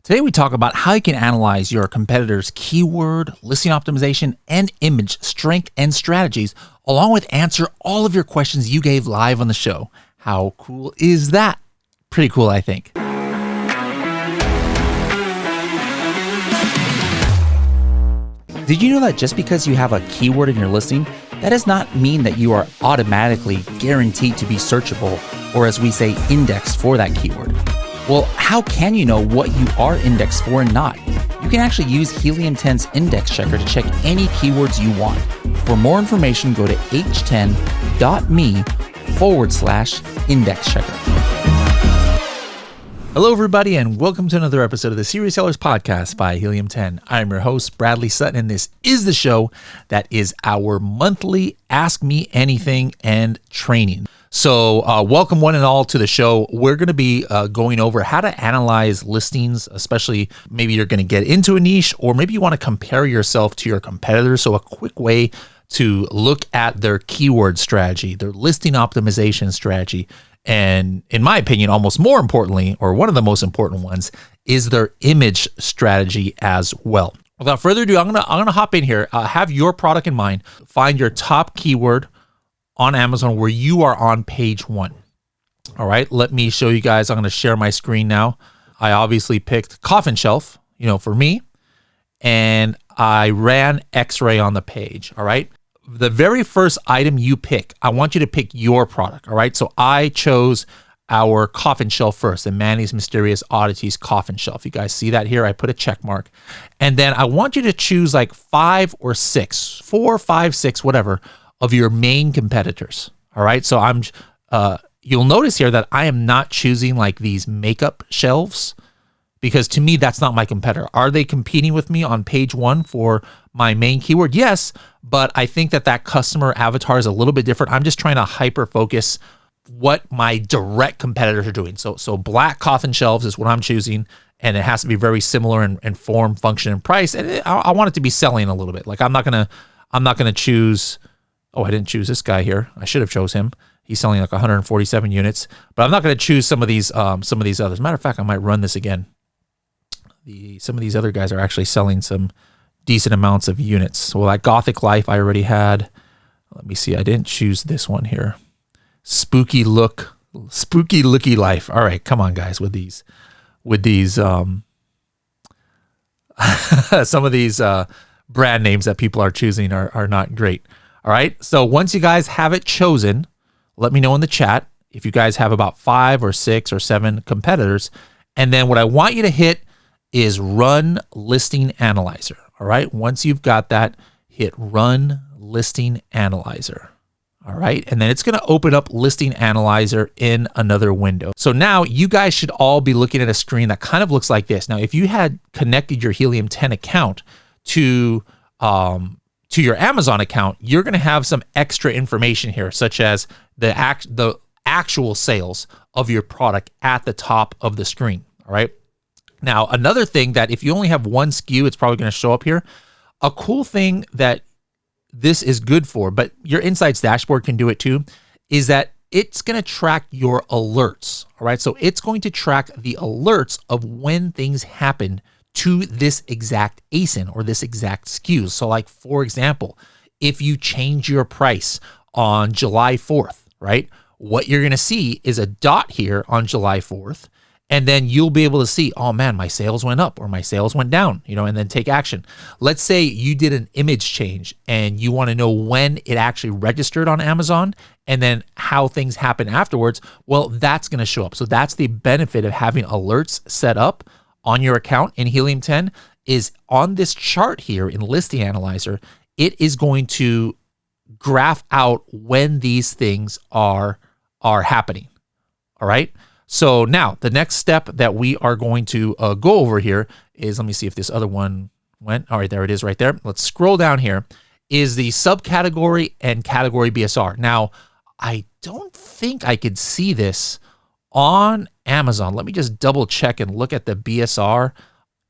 Today we talk about how you can analyze your competitors' keyword, listing optimization, and image strength and strategies, along with answer all of your questions you gave live on the show. How cool is that? Pretty cool, I think. Did you know that just because you have a keyword in your listing, that does not mean that you are automatically guaranteed to be searchable, or as we say, indexed for that keyword? Well, how can you know what you are indexed for and not? You can actually use Helium 10's index checker to check any keywords you want. For more information, go to h10.me/index checker. Hello, everybody, and welcome to another episode of the Serious Sellers Podcast by Helium 10. I'm your host, Bradley Sutton, and this is the show that is our monthly Ask Me Anything and training. So welcome one and all to the show. We're going to be going over how to analyze listings, especially maybe you're going to get into a niche or maybe you want to compare yourself to your competitors. So a quick way to look at their keyword strategy, their listing optimization strategy, and in my opinion, almost more importantly, or one of the most important ones, is their image strategy as well. Without further ado, I'm gonna hop in here. Have your product in mind. Find your top keyword on Amazon where you are on page one. All right, let me show you guys. I'm going to share my screen now. I obviously picked coffin shelf, for me, and I ran X-ray on the page. All right, the very first item you pick, I want you to pick your product. All right, so I chose our coffin shelf first, the Manny's Mysterious Oddities coffin shelf. You guys see that here? I put a check mark, and then I want you to choose like 5 or 6, 4, 5, 6, whatever, of your main competitors. All right. So you'll notice here that I am not choosing like these makeup shelves because to me, that's not my competitor. Are they competing with me on page one for my main keyword? Yes. But I think that customer avatar is a little bit different. I'm just trying to hyper focus what my direct competitors are doing. So black coffin shelves is what I'm choosing. And it has to be very similar in form, function, and price. And I want it to be selling a little bit. Like I'm not going to choose, oh, I didn't choose this guy here. I should have chose him. He's selling like 147 units, but I'm not going to choose some of these others. Matter of fact, I might run this again. Some of these other guys are actually selling some decent amounts of units. So that Gothic Life I already had. Let me see. I didn't choose this one here. Spooky Looky Life. All right, come on, guys, with these, some of these brand names that people are choosing are not great. All right. So once you guys have it chosen, let me know in the chat if you guys have about 5 or 6 or 7 competitors. And then what I want you to hit is Run Listing Analyzer. All right. Once you've got that, hit Run Listing Analyzer. All right. And then it's going to open up Listing Analyzer in another window. So now you guys should all be looking at a screen that kind of looks like this. Now, if you had connected your Helium 10 account to your Amazon account, you're going to have some extra information here, such as the actual sales of your product at the top of the screen. All right. Now, another thing that if you only have one SKU, it's probably going to show up here. A cool thing that this is good for, but your Insights dashboard can do it too, is that it's going to track your alerts. All right. So it's going to track the alerts of when things happen to this exact ASIN or this exact SKU. So like, for example, if you change your price on July 4th, right, what you're going to see is a dot here on July 4th, and then you'll be able to see, oh man, my sales went up or my sales went down, and then take action. Let's say you did an image change and you want to know when it actually registered on Amazon and then how things happen afterwards. Well, that's going to show up. So that's the benefit of having alerts set up on your account in Helium 10 is on this chart here in Listing Analyzer, it is going to graph out when these things are happening. All right. So now the next step that we are going to go over here is, let me see if this other one went. All right, there it is right there. Let's scroll down here, is the subcategory and category BSR. Now, I don't think I could see this on Amazon. Let me just double check and look at the BSR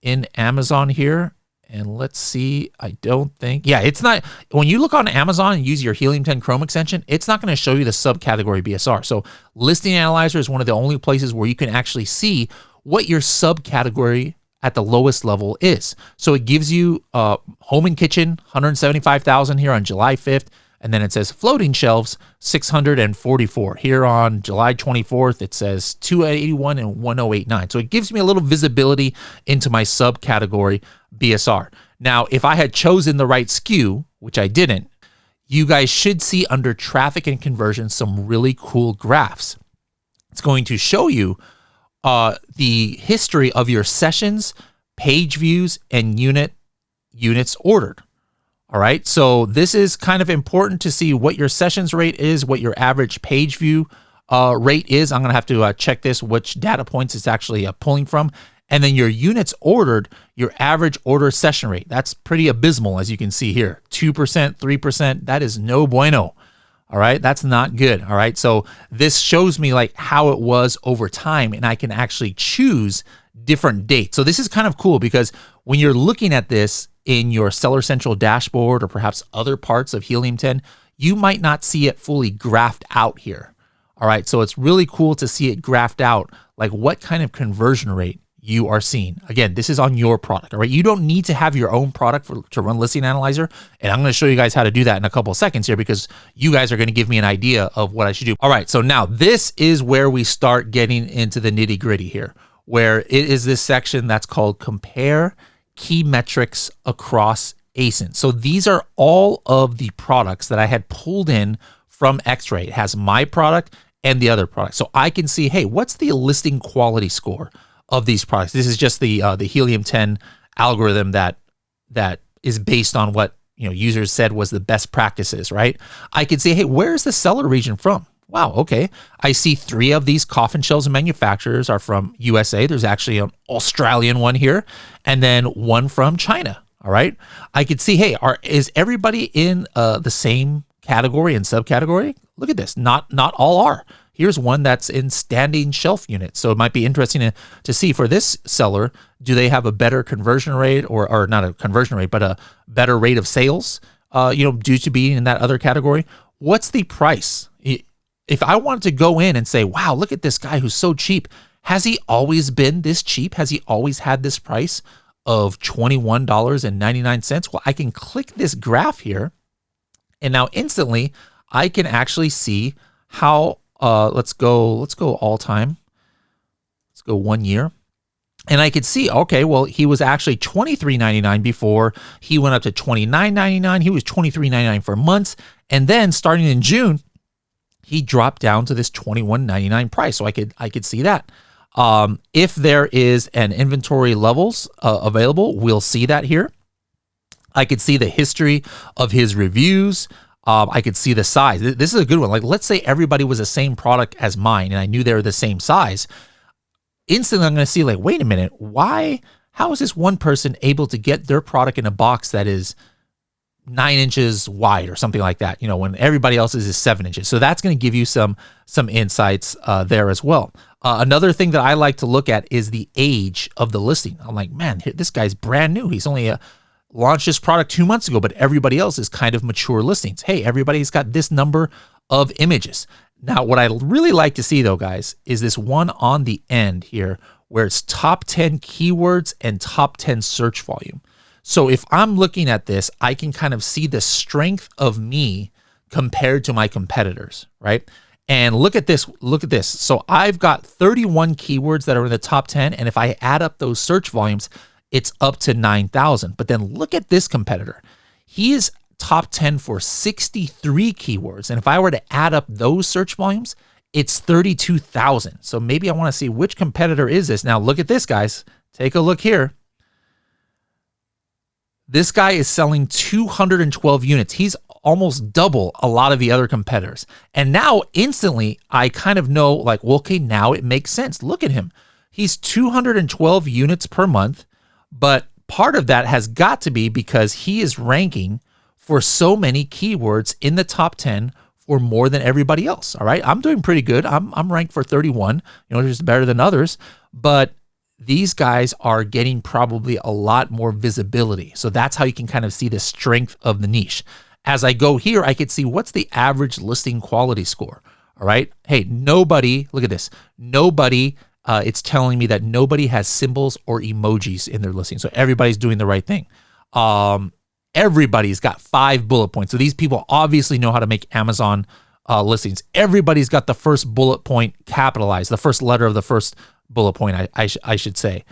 in Amazon here. And let's see, I don't think, yeah, it's not, when you look on Amazon and use your Helium 10 Chrome extension, it's not going to show you the subcategory BSR. So Listing Analyzer is one of the only places where you can actually see what your subcategory at the lowest level is. So it gives you home and kitchen, 175,000 here on July 5th. And then it says floating shelves, 644. Here on July 24th, it says 281 and 1089. So it gives me a little visibility into my subcategory BSR. Now, if I had chosen the right SKU, which I didn't, you guys should see under traffic and conversion some really cool graphs. It's going to show you the history of your sessions, page views, and units ordered. All right, so this is kind of important to see what your sessions rate is, what your average page view rate is. I'm going to have to check this, which data points it's actually pulling from. And then your units ordered, your average order session rate. That's pretty abysmal, as you can see here. 2%, 3%, that is no bueno. All right, that's not good. All right, so this shows me like how it was over time, and I can actually choose different dates. So this is kind of cool because when you're looking at this in your Seller Central dashboard or perhaps other parts of Helium 10, you might not see it fully graphed out here. All right, so it's really cool to see it graphed out, like what kind of conversion rate you are seeing. Again, this is on your product, all right? You don't need to have your own product to run Listing Analyzer, and I'm going to show you guys how to do that in a couple of seconds here because you guys are going to give me an idea of what I should do. All right, so now this is where we start getting into the nitty gritty here, where it is this section that's called Compare Key Metrics Across ASINs. So these are all of the products that I had pulled in from X-Ray. It has my product and the other product. So I can see, hey, what's the listing quality score of these products? This is just the Helium 10 algorithm that is based on what users said was the best practices, right? I could say, hey, where's the seller region from? Wow, okay. I see 3 of these coffin shelves and manufacturers are from USA. There's actually an Australian one here, and then one from China. All right. I could see, hey, is everybody in the same category and subcategory? Look at this. Not all are. Here's one that's in standing shelf units. So it might be interesting to see for this seller, do they have a better conversion rate or not a conversion rate, but a better rate of sales, due to being in that other category? What's the price? If I wanted to go in and say, wow, look at this guy who's so cheap. Has he always been this cheap? Has he always had this price of $21.99? Well, I can click this graph here, and now instantly I can actually see how, let's go all time. Let's go 1 year. And I could see, okay, well, he was actually $23.99 before. He went up to $29.99. He was $23.99 for months. And then starting in June, he dropped down to this $21.99 price. So I could see that. If there is an inventory levels available, we'll see that here. I could see the history of his reviews. I could see the size. This is a good one. Like, let's say everybody was the same product as mine and I knew they were the same size. Instantly, I'm going to see like, wait a minute, how is this one person able to get their product in a box that is 9 inches wide or something like that, when everybody else's is 7 inches. So that's going to give you some insights there as well. Another thing that I like to look at is the age of the listing. I'm like, man, this guy's brand new. He's only launched this product 2 months ago, but everybody else is kind of mature listings. Hey, everybody's got this number of images. Now, what I really like to see though, guys, is this one on the end here where it's top 10 keywords and top 10 search volume. So if I'm looking at this, I can kind of see the strength of me compared to my competitors, right? And look at this. So I've got 31 keywords that are in the top 10. And if I add up those search volumes, it's up to 9,000. But then look at this competitor. He is top 10 for 63 keywords. And if I were to add up those search volumes, it's 32,000. So maybe I want to see which competitor is this. Now look at this, guys. Take a look here. This guy is selling 212 units. He's almost double a lot of the other competitors. And now instantly I kind of know like, well, okay, now it makes sense. Look at him. He's 212 units per month, but part of that has got to be because he is ranking for so many keywords in the top 10 for more than everybody else. All right. I'm doing pretty good. I'm ranked for 31, just better than others, but these guys are getting probably a lot more visibility. So that's how you can kind of see the strength of the niche. As I go here, I could see what's the average listing quality score. All right. Hey, look at this. Nobody it's telling me that nobody has symbols or emojis in their listing. So everybody's doing the right thing. Everybody's got 5 bullet points. So these people obviously know how to make Amazon listings. Everybody's got the first bullet point capitalized, the first letter of the first bullet point, I should say.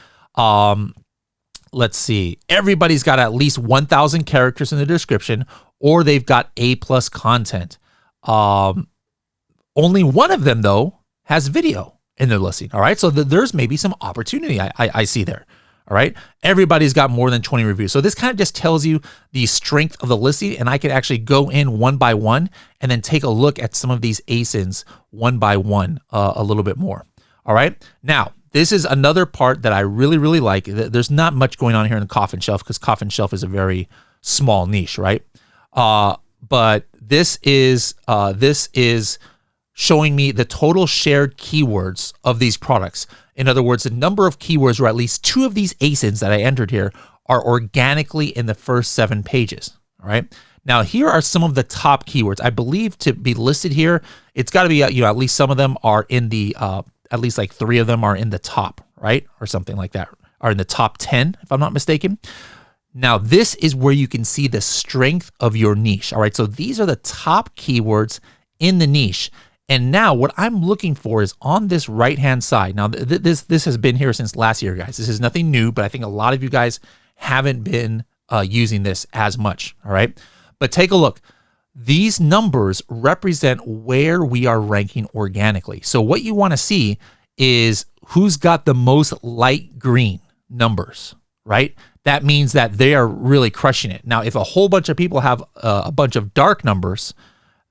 Let's see. Everybody's got at least 1,000 characters in the description, or they've got A+ content. Only one of them, though, has video in their listing. All right. So there's maybe some opportunity I see there. All right. Everybody's got more than 20 reviews. So this kind of just tells you the strength of the listing. And I could actually go in one by one and then take a look at some of these ASINs one by one a little bit more. All right. Now, this is another part that I really, really like. There's not much going on here in the coffin shelf because coffin shelf is a very small niche, right? But this is showing me the total shared keywords of these products. In other words, the number of keywords, or at least 2 of these ASINs that I entered here, are organically in the first 7 pages. All right. Now, here are some of the top keywords. I believe to be listed here, it's got to be, at least some of them are in the, at least like 3 of them are in the top, right? Or something like that, are in the top 10, if I'm not mistaken. Now, this is where you can see the strength of your niche. All right. So these are the top keywords in the niche. And now what I'm looking for is on this right-hand side. Now, this has been here since last year, guys. This is nothing new, but I think a lot of you guys haven't been using this as much, all right? But take a look. These numbers represent where we are ranking organically. So what you want to see is who's got the most light green numbers, right? That means that they are really crushing it. Now, if a whole bunch of people have a bunch of dark numbers,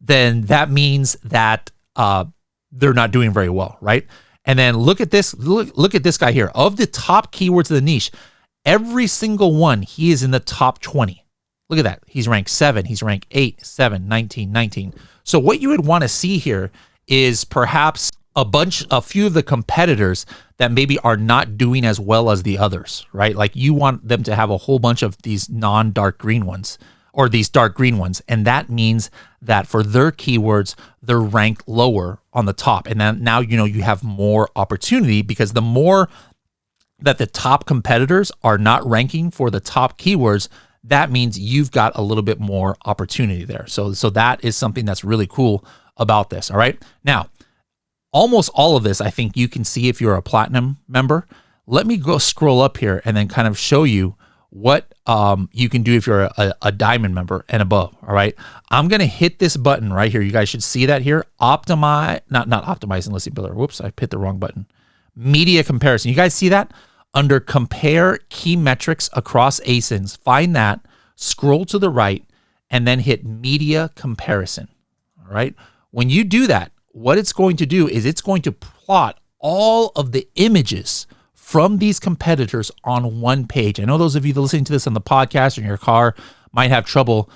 then that means that they're not doing very well, right? And then look at this. Look at this guy here. Of the top keywords of the niche, every single one, he is in the top 20. Look at that. He's ranked 7. He's ranked 8, 7, 19, 19. So what you would want to see here is perhaps a few of the competitors that maybe are not doing as well as the others, right? Like you want them to have a whole bunch of these non-dark green ones, or these dark green ones. And that means that for their keywords, they're ranked lower on the top. And then now, you have more opportunity, because the more that the top competitors are not ranking for the top keywords, that means you've got a little bit more opportunity there. So that is something that's really cool about this. All right. Now, almost all of this, I think you can see if you're a platinum member. Let me go scroll up here and then kind of show you what you can do if you're a diamond member and above. All right. I'm going to hit this button right here. You guys should see that here. Optimize, not optimizing listing builder. Whoops, I hit the wrong button. Media comparison. You guys see that? Under compare key metrics across ASINs, find that, scroll to the right, and then hit media comparison. All right. When you do that, what it's going to do is it's going to plot all of the images from these competitors on one page. I know those of you that are listening to this on the podcast or in your car might have trouble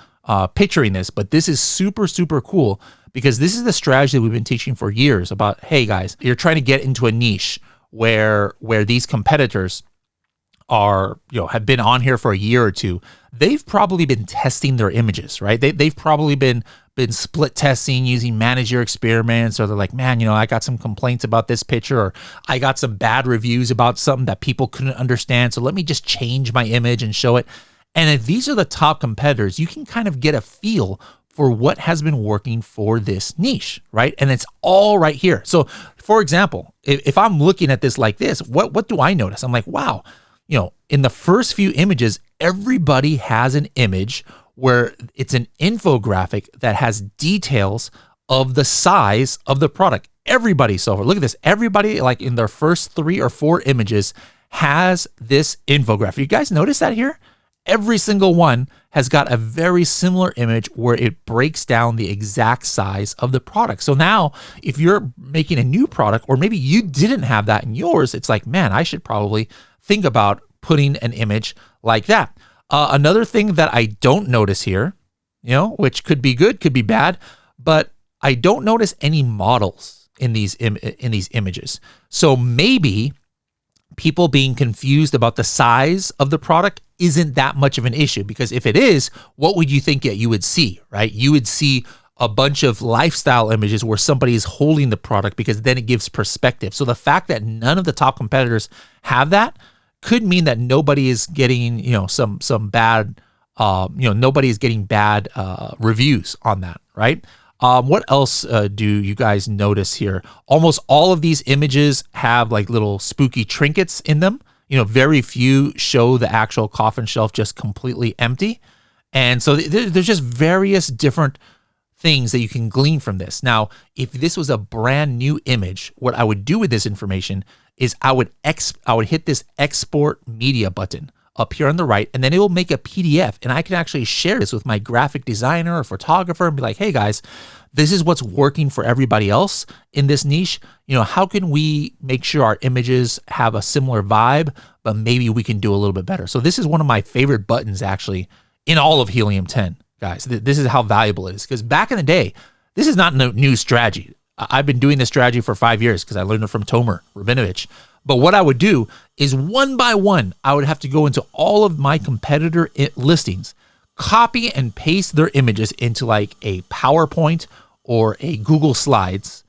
picturing this, but this is super, super cool, because this is the strategy that we've been teaching for years about, hey guys, you're trying to get into a niche where these competitors are, have been on here for a year or two. They've probably been testing their images, right? They've probably been split testing using manage your experiments, or they're like, man, I got some complaints about this picture, or I got some bad reviews about something that people couldn't understand. So let me just change my image and show it. And if these are the top competitors, you can kind of get a feel for what has been working for this niche, right? And it's all right here. So for example, if I'm looking at this like this, what do I notice? I'm like, wow, in the first few images, everybody has an image where it's an infographic that has details of the size of the product. Everybody, so look at this. Everybody, like in their first 3 or 4 images, has this infographic. You guys notice that here? Every single one has got a very similar image where it breaks down the exact size of the product. So now if you're making a new product, or maybe you didn't have that in yours, it's like, man, I should probably think about putting an image like that. Another thing that I don't notice here, which could be good, could be bad, but I don't notice any models in these images. So maybe people being confused about the size of the product isn't that much of an issue, because if it is, what would you think that you would see, right? You would see a bunch of lifestyle images where somebody is holding the product, because then it gives perspective. So the fact that none of the top competitors have that could mean that nobody is getting, some bad, nobody is getting bad reviews on that, right? What else do you guys notice here? Almost all of these images have like little spooky trinkets in them. Very few show the actual coffin shelf just completely empty. And so there's just various different things that you can glean from this. Now, if this was a brand new image, what I would do with this information is I would hit this export media button up here on the right, and then it will make a PDF, and I can actually share this with my graphic designer or photographer and be like, hey guys, this is what's working for everybody else in this niche. How can we make sure our images have a similar vibe, but maybe we can do a little bit better? So this is one of my favorite buttons actually in all of Helium 10, guys. This is how valuable it is, because back in the day, this is not no new strategy. I've been doing this strategy for 5 years because I learned it from Tomer Rabinovich. But what I would do is one by one, I would have to go into all of my competitor listings, copy and paste their images into like a PowerPoint or a Google Slides,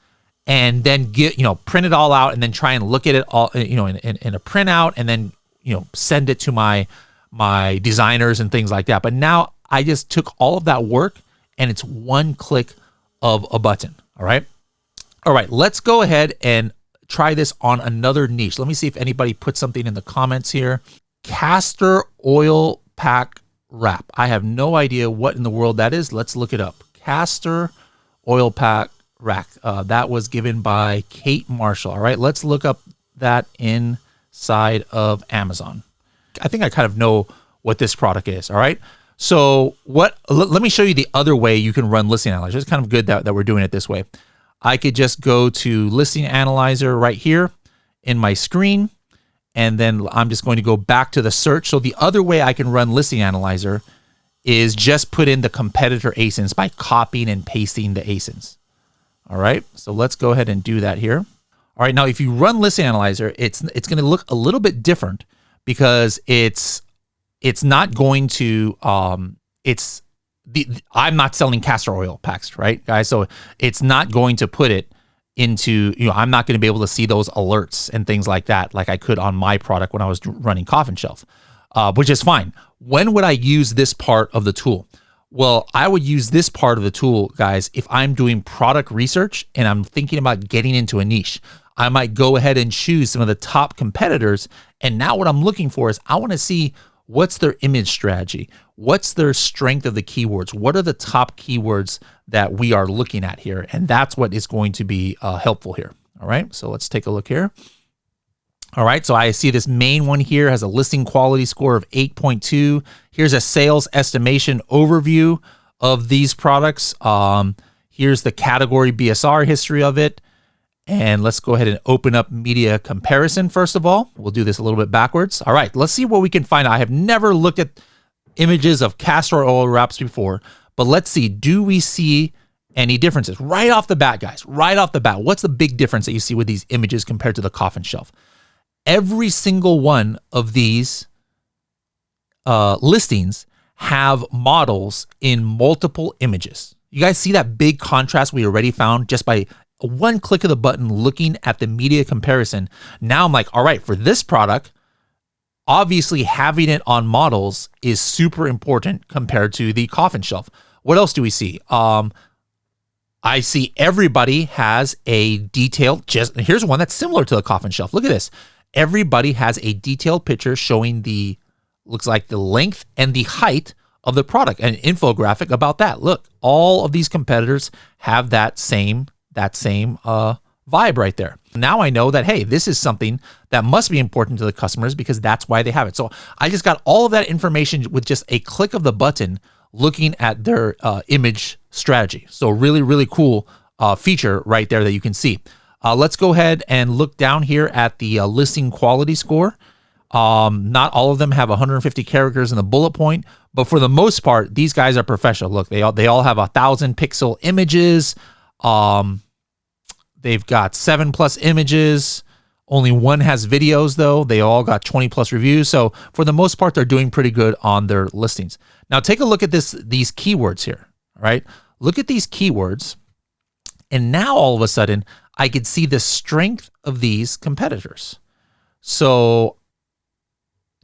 and then print it all out and then try and look at it all, in a printout, and then, send it to my designers and things like that. But now I just took all of that work and it's one click of a button. All right. All right. Let's go ahead and try this on another niche. Let me see if anybody put something in the comments here. Castor oil pack wrap. I have no idea what in the world that is. Let's look it up. Castor oil pack wrap. That was given by Kate Marshall. All right. Let's look up that inside of Amazon. I think I kind of know what this product is. All right. So let me show you the other way you can run listing analyzer. It's kind of good that we're doing it this way. I could just go to listing analyzer right here in my screen, and then I'm just going to go back to the search. So the other way I can run listing analyzer is just put in the competitor ASINs by copying and pasting the ASINs. All right. So let's go ahead and do that here. All right. Now, if you run listing analyzer, it's going to look a little bit different, because it's not going to, I'm not selling castor oil packs, right, guys? So it's not going to put it into, I'm not going to be able to see those alerts and things like that, like I could on my product when I was running Coffin Shelf, which is fine. When would I use this part of the tool? Well, I would use this part of the tool, guys, if I'm doing product research and I'm thinking about getting into a niche. I might go ahead and choose some of the top competitors. And now what I'm looking for is I want to see what's their image strategy, what's their strength of the keywords, what are the top keywords that we are looking at here, and that's what is going to be helpful here. All right, so let's take a look here. All right, so I see this main one here has a listing quality score of 8.2. Here's a sales estimation overview of these products. Here's the category BSR history of it. And let's go ahead and open up media comparison first of all. We'll do this a little bit backwards. All right, let's see what we can find. I have never looked at images of castor oil wraps before, but let's see, do we see any differences? Right off the bat, guys, right off the bat, what's the big difference that you see with these images compared to the Coffin Shelf? Every single one of these listings have models in multiple images. You guys see that big contrast we already found just by one click of the button looking at the media comparison? Now I'm like, all right, for this product, obviously having it on models is super important compared to the Coffin Shelf. What else do we see? I see everybody has a detailed, here's one that's similar to the Coffin Shelf. Look at this. Everybody has a detailed picture showing looks like the length and the height of the product, an infographic about that. Look, all of these competitors have that same vibe right there. Now I know that, hey, this is something that must be important to the customers because that's why they have it. So I just got all of that information with just a click of the button looking at their image strategy. So really, really cool feature right there that you can see. Let's go ahead and look down here at the listing quality score. Not all of them have 150 characters in the bullet point, but for the most part, these guys are professional. Look, they all have 1,000 pixel images. They've got 7+ images. Only one has videos though. They all got 20+ reviews. So for the most part, they're doing pretty good on their listings. Now take a look at these keywords here. All right. look at these keywords. And now all of a sudden, I could see the strength of these competitors. So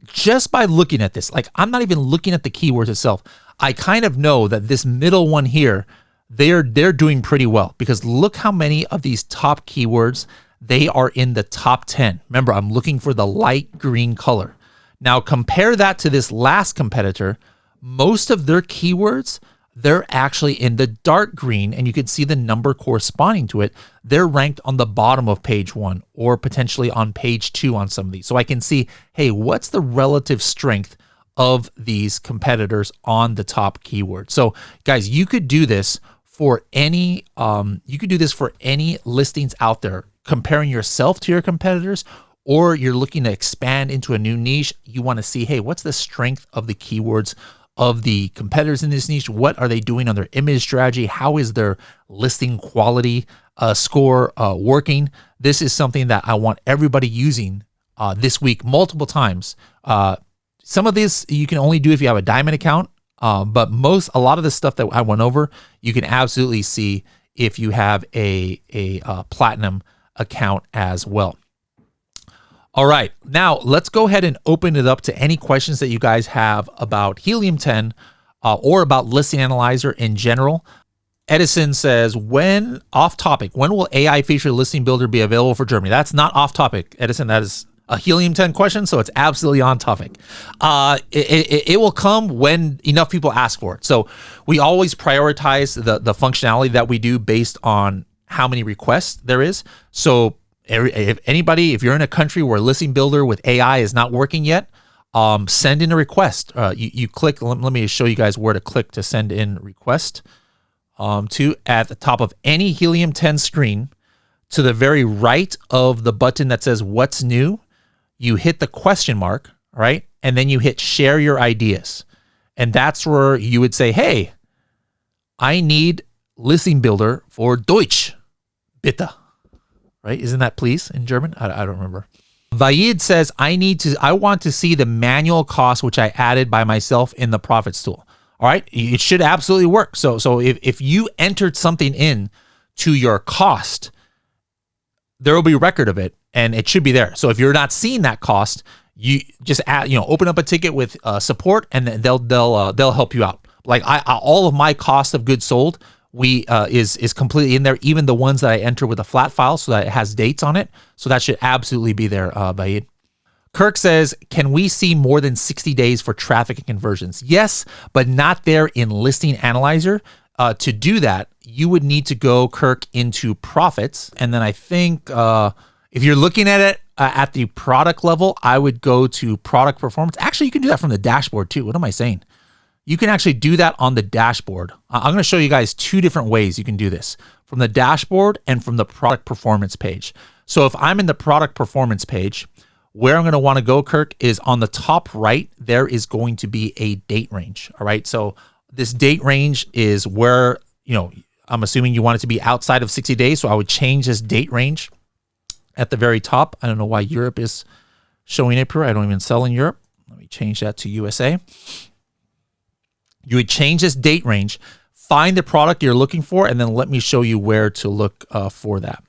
just by looking at this, like I'm not even looking at the keywords itself, I kind of know that this middle one here, they're doing pretty well, because look how many of these top keywords, they are in the top 10. Remember, I'm looking for the light green color. Now compare that to this last competitor. Most of their keywords, they're actually in the dark green, and you can see the number corresponding to it. They're ranked on the bottom of page 1 or potentially on page 2 on some of these. So I can see, hey, what's the relative strength of these competitors on the top keyword? So guys, you could do this for any listings out there, comparing yourself to your competitors, or you're looking to expand into a new niche. You want to see, hey, what's the strength of the keywords of the competitors in this niche? What are they doing on their image strategy? How is their listing quality score working? This is something that I want everybody using this week multiple times. Some of this you can only do if you have a diamond account, but a lot of the stuff that I went over, you can absolutely see if you have a platinum account as well. All right, now let's go ahead and open it up to any questions that you guys have about Helium 10 or about Listing Analyzer in general. Edison says, off topic, when will AI feature Listing Builder be available for Germany? That's not off topic, Edison. That is a Helium 10 question, so it's absolutely on topic. It will come when enough people ask for it. So we always prioritize the functionality that we do based on how many requests there is. So if you're in a country where Listing Builder with AI is not working yet, send in a request. You click, let me show you guys where to click to send in request to at the top of any Helium 10 screen, to the very right of the button that says what's new, you hit the question mark, right? And then you hit share your ideas. And that's where you would say, hey, I need Listing Builder for Deutsch, bitte. Right? Isn't that please in German? I don't remember. Vaid says, I want to see the manual cost, which I added by myself in the profits tool. All right. It should absolutely work. So if you entered something in to your cost, there will be a record of it and it should be there. So if you're not seeing that cost, you just open up a ticket with support, and then they'll help you out. Like all of my cost of goods sold is completely in there, even the ones that I enter with a flat file so that it has dates on it. So that should absolutely be there, Vaid. Kirk says, can we see more than 60 days for traffic and conversions? Yes, but not there in Listing Analyzer. To do that, you would need to go, Kirk, into profits. And then I think if you're looking at it at the product level, I would go to product performance. Actually, you can do that from the dashboard too. What am I saying? You can actually do that on the dashboard. I'm going to show you guys two different ways you can do this, from the dashboard and from the product performance page. So if I'm in the product performance page, where I'm going to want to go, Kirk, is on the top right, there is going to be a date range. All right. So this date range is where, I'm assuming you want it to be outside of 60 days. So I would change this date range at the very top. I don't know why Europe is showing it here. I don't even sell in Europe. Let me change that to USA. You would change this date range, find the product you're looking for, and then let me show you where to look for that.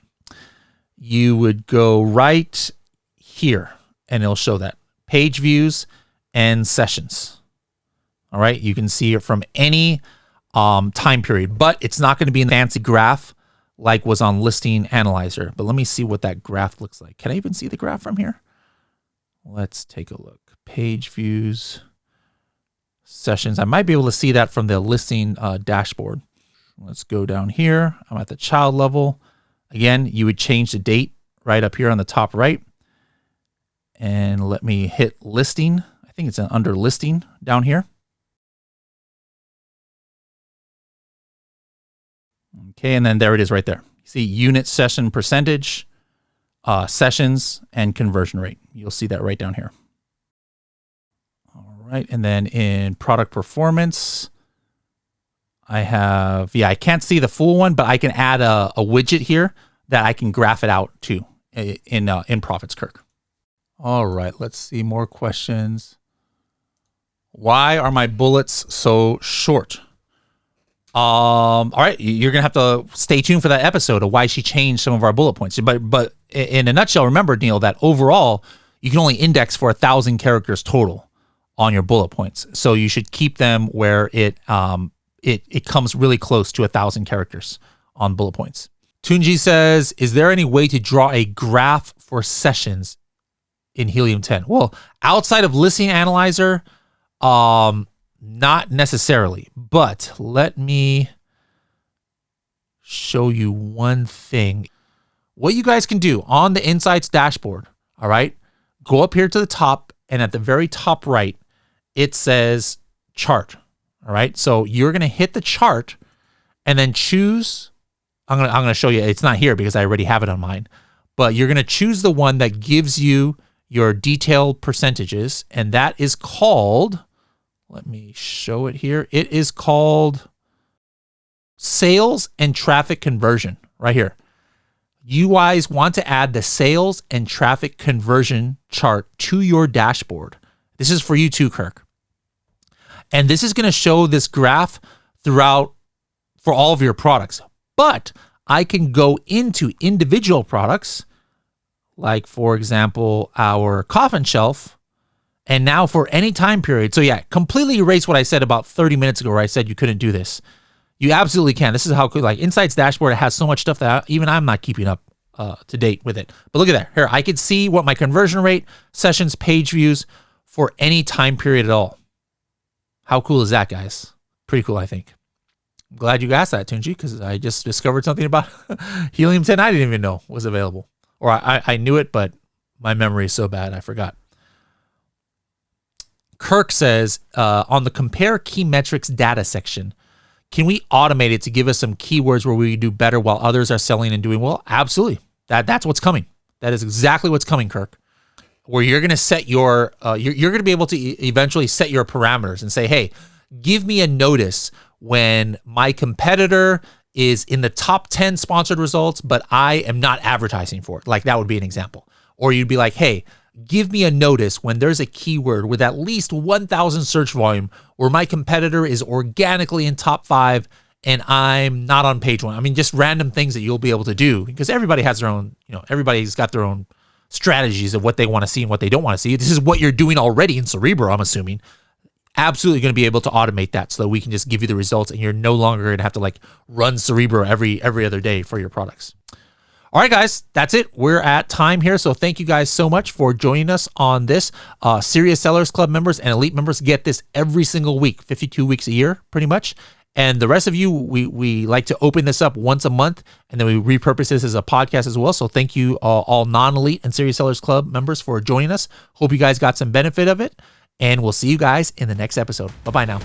You would go right here, and it'll show that. Page views and sessions. All right, you can see it from any time period, but it's not going to be in the fancy graph like was on Listing Analyzer. But let me see what that graph looks like. Can I even see the graph from here? Let's take a look. Page views, sessions. I might be able to see that from the listing dashboard. Let's go down here. I'm at the child level. Again, you would change the date right up here on the top right. And let me hit listing. I think it's under listing down here. Okay, and then there it is right there. See unit session percentage, sessions, and conversion rate. You'll see that right down here. All right, and then in product performance, I have, I can't see the full one, but I can add a widget here that I can graph it out to in Profits, Kirk. All right, let's see more questions. Why are my bullets so short? All right, you're gonna have to stay tuned for that episode of why she changed some of our bullet points. But in a nutshell, remember, Neil, that overall you can only index for 1,000 characters total on your bullet points. So you should keep them where it comes really close to 1,000 characters on bullet points. Tunji says, "Is there any way to draw a graph for sessions in Helium 10?" Well, outside of Listing Analyzer, not necessarily, but let me show you one thing. What you guys can do on the Insights dashboard, all right, go up here to the top, and at the very top right, it says chart, all right? So you're going to hit the chart and then choose, I'm going to show you, it's not here because I already have it on mine, but you're going to choose the one that gives you your detailed percentages, and that is called, let me show it here. It is called Sales and Traffic Conversion right here. You guys want to add the sales and traffic conversion chart to your dashboard. This is for you too, Kirk. And this is going to show this graph throughout for all of your products. But I can go into individual products, like for example, our coffin shelf. And now for any time period, so yeah, completely erase what I said about 30 minutes ago where I said you couldn't do this. You absolutely can. This is how cool, like Insights dashboard, it has so much stuff that even I'm not keeping up to date with it. But look at that. Here, I could see what my conversion rate, sessions, page views for any time period at all. How cool is that, guys? Pretty cool, I think. I'm glad you asked that, Tunji, because I just discovered something about Helium 10 I didn't even know was available. Or I knew it, but my memory is so bad, I forgot. Kirk says, on the compare key metrics data section, can we automate it to give us some keywords where we do better while others are selling and doing well? Absolutely. That's what's coming. That is exactly what's coming, Kirk. Where you're going to set your, you're going to be able to eventually set your parameters and say, hey, give me a notice when my competitor is in the top 10 sponsored results, but I am not advertising for it. Like that would be an example. Or you'd be like, hey, give me a notice when there's a keyword with at least 1,000 search volume where my competitor is organically in top 5 and I'm not on page 1. I mean, just random things that you'll be able to do because everybody has their own, everybody's got their own strategies of what they want to see and what they don't want to see. This is what you're doing already in Cerebro, I'm assuming. Absolutely going to be able to automate that so that we can just give you the results and you're no longer going to have to like run Cerebro every other day for your products. All right, guys, that's it. We're at time here. So thank you guys so much for joining us on this. Serious Sellers Club members and Elite members get this every single week, 52 weeks a year, pretty much. And the rest of you, we like to open this up once a month, and then we repurpose this as a podcast as well. So thank you all non-Elite and Serious Sellers Club members for joining us. Hope you guys got some benefit of it, and we'll see you guys in the next episode. Bye-bye now.